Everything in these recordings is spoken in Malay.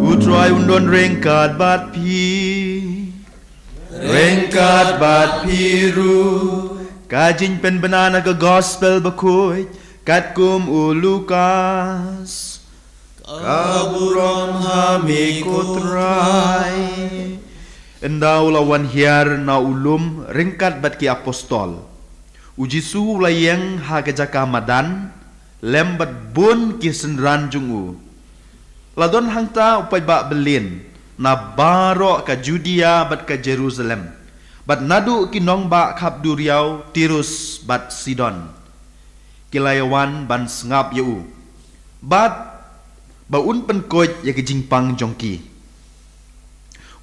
Utrai undon rengkat bat pi, rengkat bat piru. Kajin pen benana ke gospel bakui, kat kum ulukas. Kaburon hami kutrai. Endau lawan hiar na ulum rengkat bat ki apostol. Ujisu layeng ha kejaka madan, lembat bun ki senran jungu. Ladon hangta upai bak belin, na baro ka Judea bat ka Jerusalem. Bat nadu ki nong bak kap duriau Tirus bat Sidon. Kilayawan ban sengap yau. Bat baun penkoj ya ke jingpang jongki.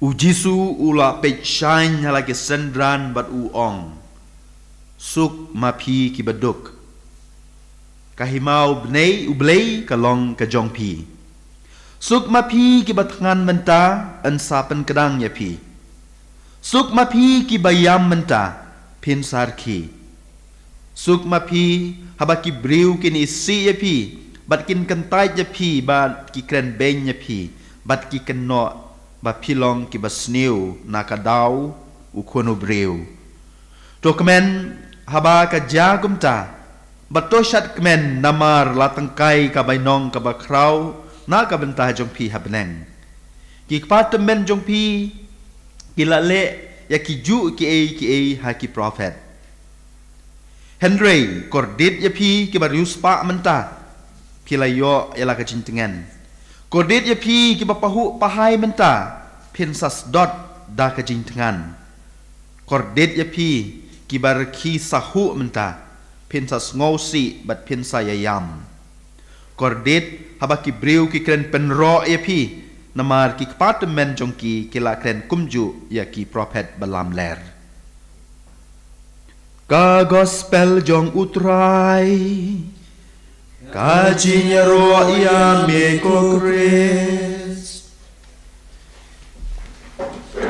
Ujisu ula pech shine halagi sendran bat uong. Suk mapi ki baduk. Kahimau bnei ublei kalong ka jongpi. Suk mapi ki batangan menta ansapen kedang ya pi. Suk mapi ki bayam menta pin sarki. Suk mapi habaki briu kin isi ya pi. Bat kin kentai ya pi bat ki kren ben ya pi. Bat ki kenno ba pilong ki basniu nakadau ukono briu. To kemen haba ka jagum ta. Batoshat kemen namar latangkai ka bainong ka bakrau. Na ka bentah jong pi habneng. Ki patemen jong pi kilale ya ki ju ki a ha ki prophet. Henry kordit ya pi ki barius pa mentah. Kilayo ya la ka cintengan. Kordit ya pi ki bapahu pahai mentah. Pinsas dot da ka cintengan. Kordit ya pi ki bar ki sahu mentah. Pinsas ngosi bat pinsa yayam. Kordit habaki briu ki kren penro ya pi namar ki departemen jongki kila kren kumju ya ki prophet balam ler. Ka gospel jong utrai kajinya ro ya me kongres.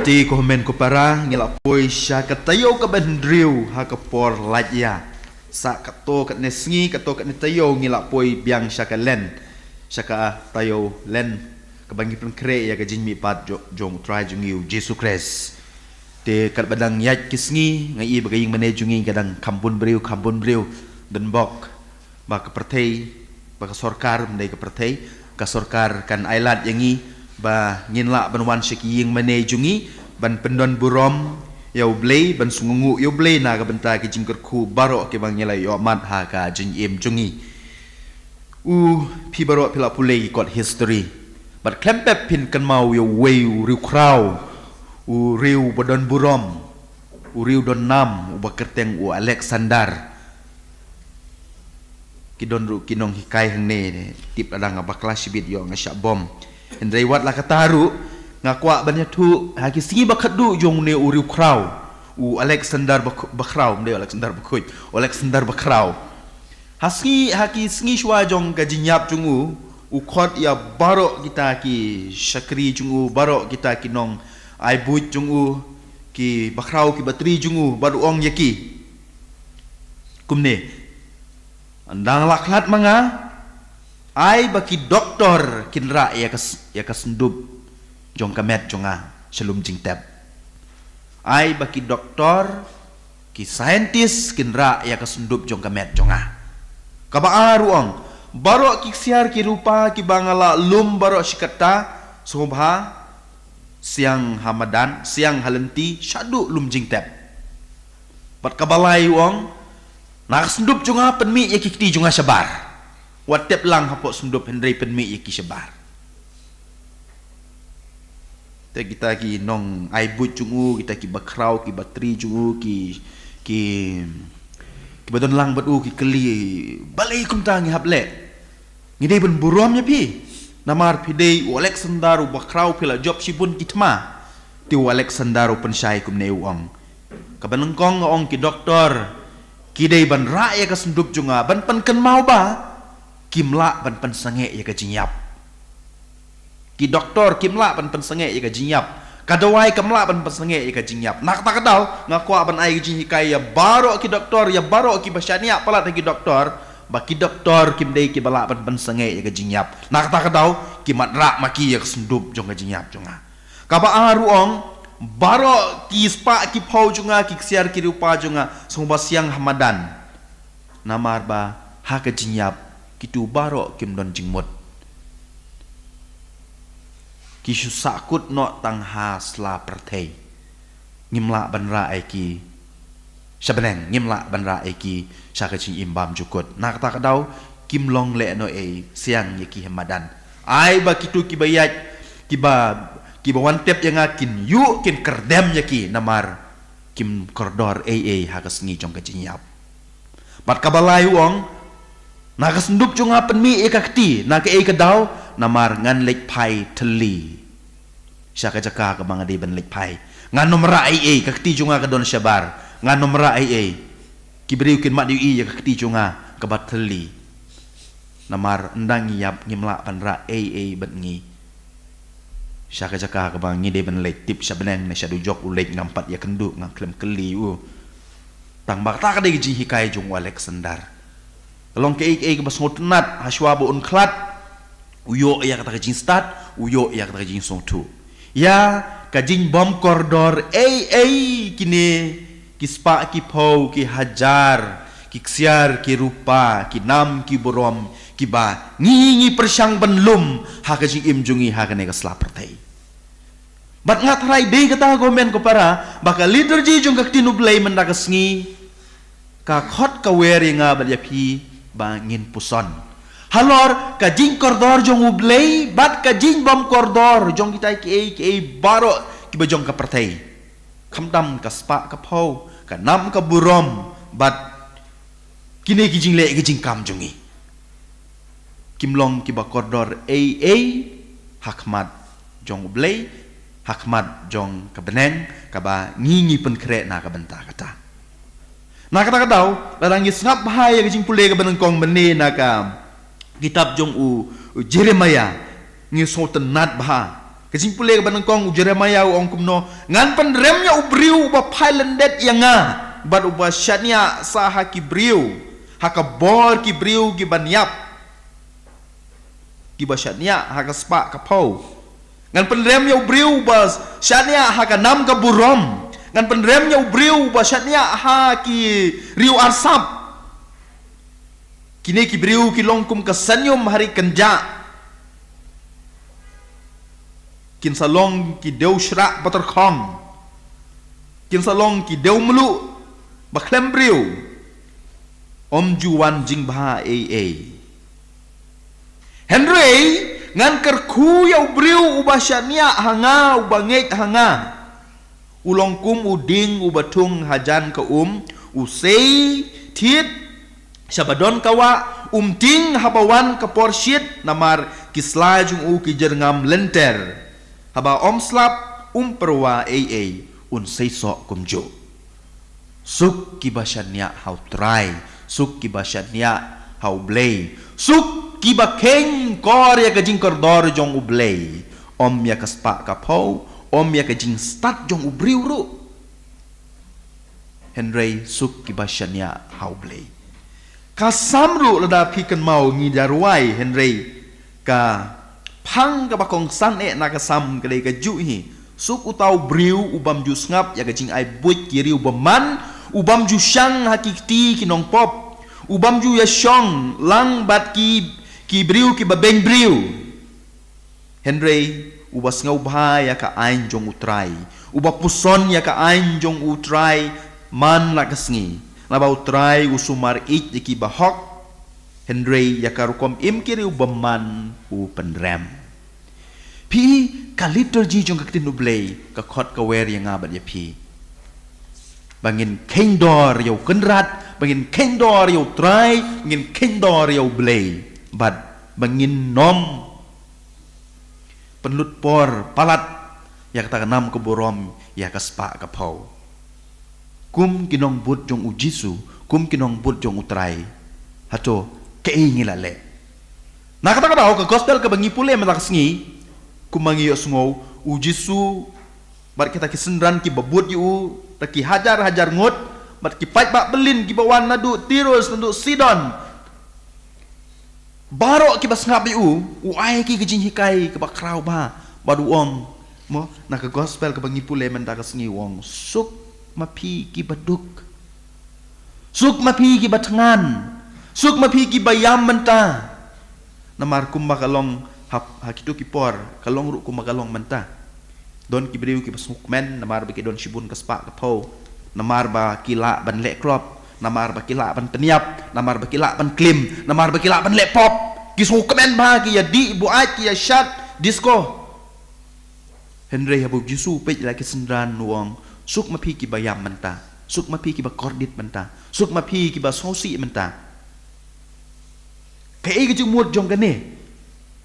Ti ko men ko para ngila poi sya katayo ka bendriu ha ka por lajya. Sa kato kat nesngi kato kat netayo ngila poi biang syaka len syaka tayo len kebangi pen kre ya ka jinmi pat jong try jungiu Jesus Christ te kat badang yat kisngi ngai bagaying mane jungi kadang kampun briu dan bok ba ka pertei ba ka sorkar mendai ka pertei ka sorkar kan ailat yangi ba nginla banwan syaki ying mane jungi ban pendon burom yau blei ban sungungu yau blei na ka benta ki jingker ku baro ke bang nyelai yo mat ha ka jing em jungi pi baro pila pulei kot history but klempep pin kan mau yo weu riu krau riu bodon burom riu don nam bakerteng Alexander kidon ru kinong hikai hene tip adang abakla sibit yo ngasyak bom endrei wat la kataru ngakwa banyak tu haki singi bakadu jong ne uriu krau Alexander bakrau mde Alexander bakuj Alexander bakrau haski haki singi shwa jong gajinyap jungu khot ya baro kita ki syakri jungu baro kita ki nong aibut jungu ki bakrau ki batri jungu baru ong yaki kumne andang laklat manga ai baki doktor kinra ya kasendub jong kamet jonga shalom jingtep ai baki doktor ki scientist kinra ya kasundup jong kamet jonga kaba aruang baro ki siar ki rupa ki bangala lum baro sikata sobha siang hamadan siang halenti syadu lum jingtep pat kabalai wong nak sundup jonga penmi ya ki jonga sabar watep lang hapok sundup hendrei penmi ya ki sabar. Kita ki nong aibut jungu kita ki bakrau ki batri jungu ki badon lang batu ki keli balai kumtangi hable ngidei ben burom nya pi namar pidei Alexander bakrau pila job sibun kitma ti Alexander pensyai kumne uang kabanengkong ong ki doktor kidei ban ra ya ka senduk junga ban pen mau ba kimla ban pen sange ya ka jinyap ki doktor kimla ban pensenge ya ka jinyap kadawai kamla ban pensenge ya ka jinyap nak takadau ngakwa ban ai jing hikai ya baro ki doktor ya baro ki basyania pala ki doktor baki doktor kim dei ki bala ban sange ya gajinyap nak ta kadau ki matrak maki ya kesendup jong gajinyap jonga kaba aru ong baro ki spa ki pau jonga ki siar ki rupa jonga sumba siang hamadan namar ba ha gajinyap kitu baro kim don jingmut ki susakut no tang ha sla pertei ngimla banra aiki Sabeneng ngimla banra eki saka ching imbam jukut nak ta kadau kim long le no siang yeki hemadan ai ba kitu ki bayat ki ba wantep yang akin yu kin kerdem yeki namar kim kordor hakas ngi jong kacinyap bat kabalai wong nakas nduk jong apen mi ekakti nak kadau namar ngan lek pai teli saka jaka ka bang ade ban lek pai ngan nomra kakti jong ka don syabar ngan nomra kibriu kin mak diui ya kakti junga kebateli namar endang yap ngimla panra bengi syaka jaka ka bang ngide ben lek tip sabeneng ne syadu jok ulek ngampat ya kenduk ngam klem keli tang bak tak de ji hikai jung Alexander long ke ke basngot nat haswa bu un klat uyo ya kata jing start uyo ya kata jing song tu ya kajing bom koridor kini kispa ki pau ki hajar ki ksiar ki rupa ki nam ki borom ki ba ngi persyang benlum ha ka jing imjungi ha ka ne ka slapertai bat ngat rai be kata gomen ko para baka liturgi jung ka tinublay mendakas ngi ka khot ka wer nga ba yapi ba ngin puson halor ka jing kordor jong ublay bat ka jing bom kordor jong kita ki baro ki ba jong ka pertai khamdam ka spa ka pau ka nam ka burom bat kini ki jing le ki jing kam jungi kimlong ki ba kordor hakmat jong ublay hakmat jong ka beneng ka ba ngingi pen kre na ka benta kata na kata katau larang ngap bahaya ki jing pule ka beneng kong bene na ka kitab jong Jeremiah ngi so tenat bah kajing pule ka banang kong Jeremiah ong kumno ngan pendremnya ubriu ba pailendet yanga bad uba syania saha kibriu haka bor kibriu ki banyap ki ba syania haka spa ka pau ngan pendremnya ubriu ba syania haka nam ka burom ngan pendremnya ubriu ba syania ha ki riu arsap kini kibriu ki longkum ka sanyum hari kenja kin salong ki deu shrak baterkhong kin salong ki deu melu baklembriu om juwan jing bha Henry ngan kerku ya ubriu ubashania hanga ubangek hanga ulongkum uding ubatung hajan ka usei tit Syabadon kawa ting habawan ke porsyit namar kisla jung ki jerngam lenter haba slap perwa unseiso kumjo suk kibasanya hau try suk kibasanya hau blay suk kibakeng kor ya kajing kordor jong ublay ya kaspa kapau ya kajing stat jong ubriuru Henry suk kibasanya hau blay kasamru lada pikan mau ngidarwai Henry ka pang ka bakong san na kasam kadai ka juhi suk utau briu ubam ju ngap ya gajing ai buit kiri ubaman ubam ju syang hakikti kinong pop ubam ju ya syong lang bat ki briu ki babeng briu Henry ubas ngau bha ya ka ain jong utrai ubap puson ya ka ain jong utrai man na kasngi labau try usumar iki bahok Henry yakarukom imkiri ubaman pendrem pi ka liturgi jong kaktin ublay ka khot ka wer yang ngabat ya pi bangin kendor yau kenrat bangin kendor yau try bangin kendor yau blay bad bangin nom penlut por palat ya kata nam ke borom ya kaspa ka pau kum kinong but jong ujisu kum kinong but jong utrai hato keingila le na kata kata ka gospel ka bangi pule matakas ngi kumangi yo sngo ujisu bar kita kisendran ki babut yu taki hajar ngut bar ki pat bak belin ki bawan nadu tirus ndu sidon Barok ki bas ngap u ai ki kejing hikai ke bak krau ba badu ong mo na ke gospel ke bangi pule menta ke sengi wong suk mapi ki baduk suk mapi ki batangan suk mapi ki bayam menta namar kumba kalong hakitu ki por kalong ru kumba kalong menta don ki briu ki basuk men namar ba ki don shibun ke spa ke po namar ba kila ban lek klop namar bakila ban peniap namar bakila ban klim namar bakila ban lek pop kisu kemen ba ki ya di buat ki ya shat disco Henry habu jisu pe la ki sendran wong suk mapi ki bayam menta suk mapi ki ba kordit menta suk mapi ki ba sosi menta kai ki jumut jong kane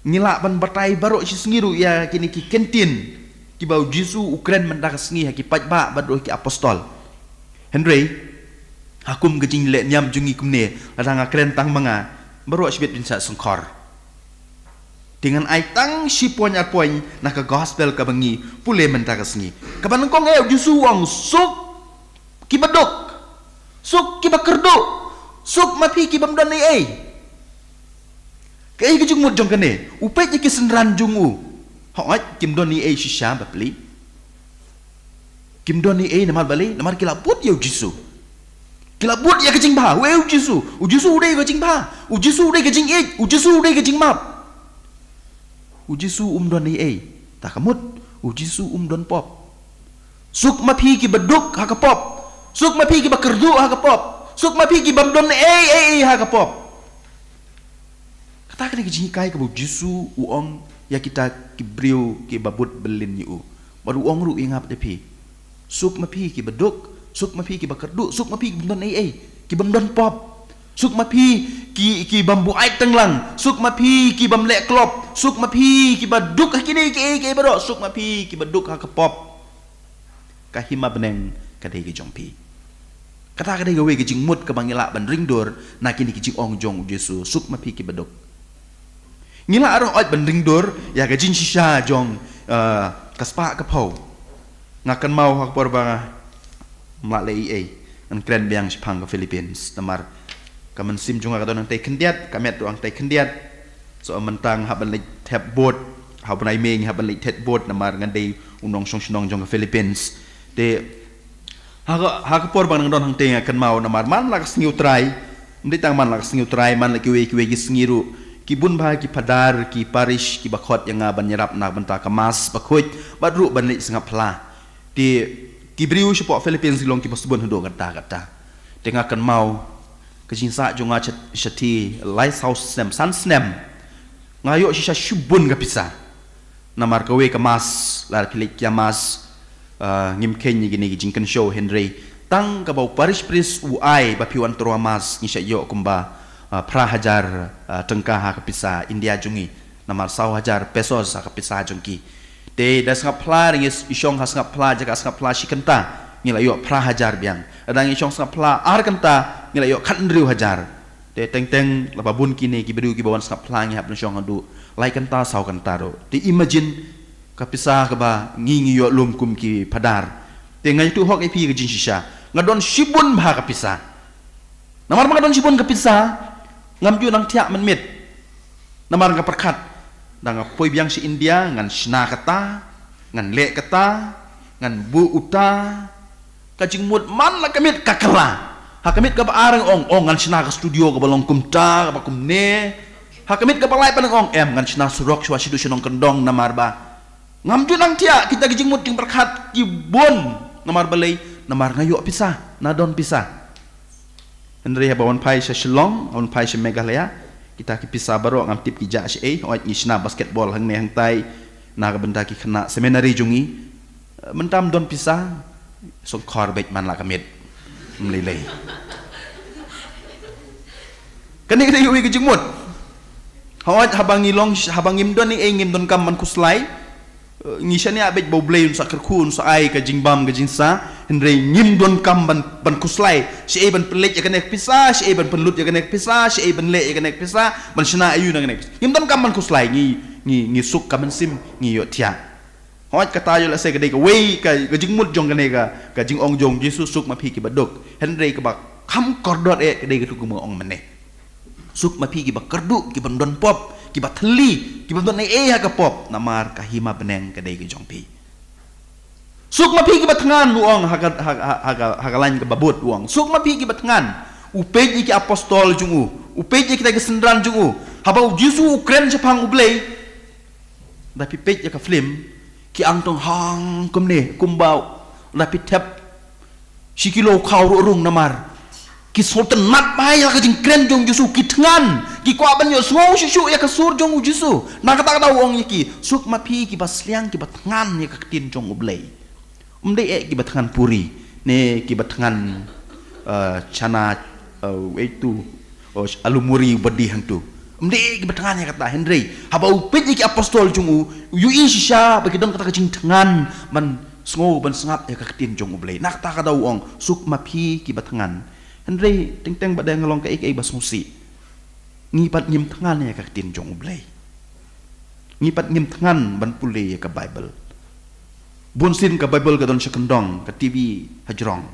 ngila ban batai baro si sengiru ya kini ki kentin ki bau jisu ukren menta ka sengi ki paj ba bado ki apostol Henry hakum gejing le nyam jungi kumne ranga kren tang manga baru asbet bin sa sengkor dengan ai tang si poin arpoin na ka gospel ka bangi pule menta ka sengi ka ban kong eu jusu wang suk ki badok suk ki bakerdo suk mapi ki bamdan ni ai kai gejung mut jong kane upet ki senran jungu hoat kim don ni ai shisha bapli kim don ni ai namal bali namar kila put eu jisu kila buat ya kejing ba we ujisu dei kejing ba ujisu dei kejing e ujisu dei kejing map ujisu don ni tak kamut ujisu don pop suk mapi ki beduk ha ka pop suk mapi ki bakerdu ha ka pop suk mapi ki bamdon ha ka pop kata kene kejing kai ka ujisu uong ya kita ki brio ki babut belin yu baru uong ru ingap depi suk mapi ki beduk suk mapi ki bakerdu suk mapi ki bamdon ki bamdon pop suk mapi ki bambu ai tenglang suk mapi ki bamlek klop suk mapi ki baduk kini ki baro suk mapi ki baduk ha ke pop kahima beneng kadai ki jongpi kata kadai gawe ki jingmut ke bangila ban ringdor na kini ki jing ong jong Yesu suk mapi ki baduk ngila arong oi ban ringdor ya ga jin shisha jong kaspa ke pau ngakan mau hak por banga Malay an kren biang Jepang ke Philippines namar kamen sim junga kadon ang tay kendiat kamet doang tay kendiat so mentang haban lit tap boat haban ai meng haban lit tet boat namar ngandai unong song jong ke Philippines de ha por bang don hang tay kan mau namar man lak singiu trai mdi tang man lak singiu trai man lak kiwe ki singiru ki bun ba ki padar ki parish ki bakot yang ngaban nyerap na benta kemas bakut badru ban lit singap pla di Kibriu siapa Philippines long kipas bun hudo kata tengah kan mau kejinsa jonga chati lighthouse snem sun snem ngayo sisa shubun kapisa namar kawe kemas lar pilik kiamas ngimken gini gijingkan show Henry tang kabau parish pris uai bapiwan toromas ngisya yo kumba prahajar tengkah ha kapisa India jungi namar 1,000 pesos ha kapisa jongki de das ngapla ringis isong has ngapla jaga ngapla shikenta ngila yo pra hajar biang adang isong ngapla ar kenta ngila yo khandriu hajar de teng lababun kini ki bedu ki bawan ngapla ngi hapna shong adu lai kenta sau kenta ro de imagine kapisa ka ba ngi yo lum kum ki padar de ngai tu hok ipi ke jin shisha ngadon shibun ba kapisa namar ngadon shibun kapisa ngam ju nang tiak menmit namar ngaperkat dang poi biang si India ngan sna kata ngan le kata ngan bu uta kajing mut man la kamit kakala ha kamit ka arang ong ngan sna ka studio ka balong kumta ka kumne ha kamit ka balai panang ong ngan sna surok swa sidu sinong kendong namar ba ngam ju nang tia kita kajing mut jing berkat ki bon namar balai namar ngayo pisah nadon pisah Henry bawan pai sa Shillong on pai sa Meghalaya kita kipisa baru ngam tip kijak si oi isna basketball hang ne hang tai na ka benda ki kena seminari jungi mentam don pisah so khor bet man la kamit mlilei kani kita wi ki jingmut hawat habang ngilong habang ngim don ni ngim don kam man kuslai ngisani abet boblei sa kerkun sa ai ka jingbam ka jinsa Henry ngim don kam ban kuslai si ban pelit ya kanek pisa si ban penlut ya kanek pisa si ban le ya kanek pisa ban sina ayu na kanek ngim don kam ban kuslai ngi suk kam sim ngi yo tia hawat kata yo la se ka dei ka wei ka jingmut jong kanek ka jing ong jong Jesus suk ma phi ki badok Henry ka bak kham kordot ka dei ka tu ku mo ong mane suk mapi ki ba kerdu ki ban don pop ki ba thli ki ban don ai ha ka pop namar ka hima beneng ka dei ki jongpi suk mapi ki ba thangan uang ha ka lain ka babut uang suk mapi ki ba thangan upej ki apostol jungu upej ki ta ki sendran jungu habau jisu ukren chapang ublei tapi pej ka film ki ang tong hang kumne kumbau tapi tap sikilo khau rung namar ki sultan nat bai la ka jing kren jong jisu ki thangan ki kwa ban yo sngo shu ya ka sur jong jisu na ka ta da wong ki suk ma phi ki basliang ki batngan ya ka tin jong ublei ki batngan puri ne ki batngan chana itu alumuri bedi hang tu ki batngan ya kata Henry habau pit ki apostol jong yu isha ba ki dong kata ka jing thangan man sngo ban sngap ya ka tin jong ublei na ka ta da wong suk ma phi ki batngan Henry teng badai ngelong ka ik bas musi ngipat ngim tangan ya ka tin jong ublei ngipat ngim tangan ban pule ya ka Bible bunsin ka Bible ka don sekendong ka TV hajrong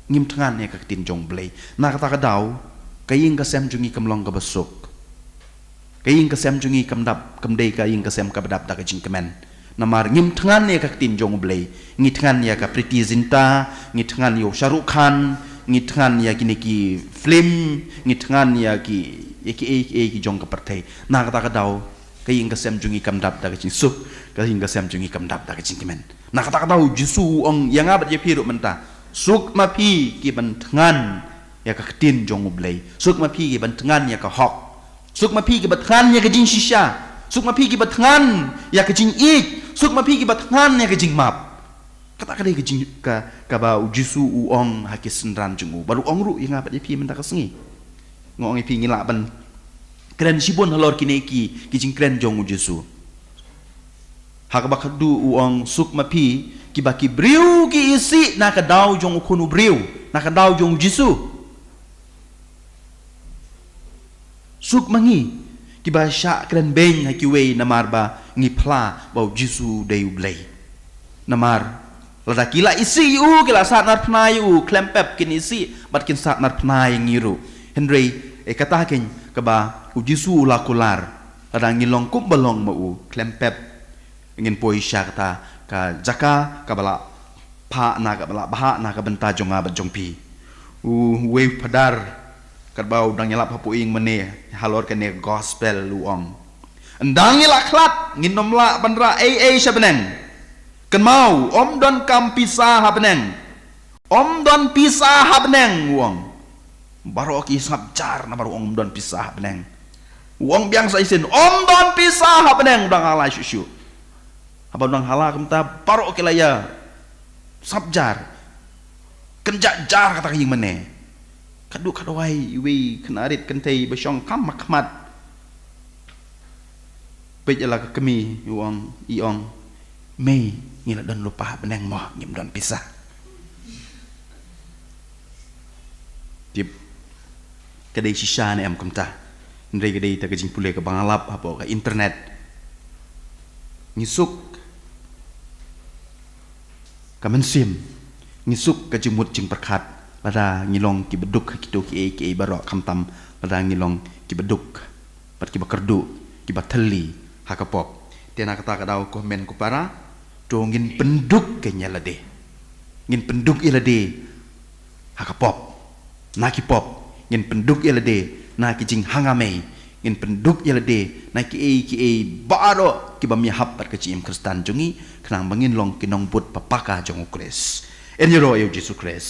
ngim tangan ya ka tin jong ublei na kata ka daw kaying ka sem jungi kamlong ka basuk kaying ka sem jungi kamdap kamdei ka ying ka sem ka badap da ka jing kemen namar ngim tangan ya ka tin jong ublei ngi tangan ya ka Priti Zinta ngi tangan yo Shahrukh Khan ngitngan ya kini ki film ngitngan ya ki jong ka partai na kata ka daw kay inga sem jungi kamdap da ka cing sup kay inga sem jungi kamdap da ka cing kimen na kata ka daw jisu ong yang abat ye piru menta suk ma pi ki bantangan ya ka tin jong ublei suk ma pi ki bantangan ya ka hok suk ma pi ki bantangan ya ka jing shisha suk ma pi ki bantangan ya ka jing ik suk ma pi ki bantangan ya ka jing map kata kadai ke jing ka ba jisu uong hakis sendran jungu baru ong ru yang apat pi menta ka sengi ngong pi ngila ban kren sibon halor kineki ki jing kren jong jisu hak ba khadu uong suk ma pi ki ba ki briu ki isi na ka daw jong khunu briu na ka daw jong jisu suk mangi ki ba sha kren beng ha ki wei namar ba ngipla ba jisu dei ublei namar lada kila isi kila saat nar pnai klempep kin isi bat kin saat nar pnai ngiru Henry kata kin kaba ujisu lakular lada ngilong kum balong mau klempep ingin poi syakta ka jaka kabala pa na kabala baha na ka benta jonga bat jongpi we padar kadbau dang nyelap hapu ing mene halor kene gospel luong endang nyelak klat nginom la bandra syabeneng kan mau om don kam pisah habneng om don pisah habneng wong baru ki sabjar na baru om don pisah habneng wong biang sa isin om don pisah habneng udang ala syusyu apa udang hala kemta baru ki laya sabjar kenjak jar kata yang mene kadu kadawai wi kenarit kentei besyong kam makmat pejala kemi wong iong mei ngila don lupa beneng moh ngim don pisah tip kadai shisha ne am kamta ndai kadai ta kajing pule ka bangalap apa ka internet ngisuk ka mensim ngisuk ka jemut jing perkat pada ngilong ki beduk ki to ki barok kamtam pada ngilong ki beduk pat ki bakerdu ki bateli hakapop tiana kata kadau komen ku para ngin penduk kenya lade ngin penduk ilade hakapop naki pop ngin penduk ilade naki jing hangame ngin penduk ilade naki baro ki bamya hapat ka cim Kristan jungi kenang bangin long kinong but papaka jong Kris enjero yo Jesus Kris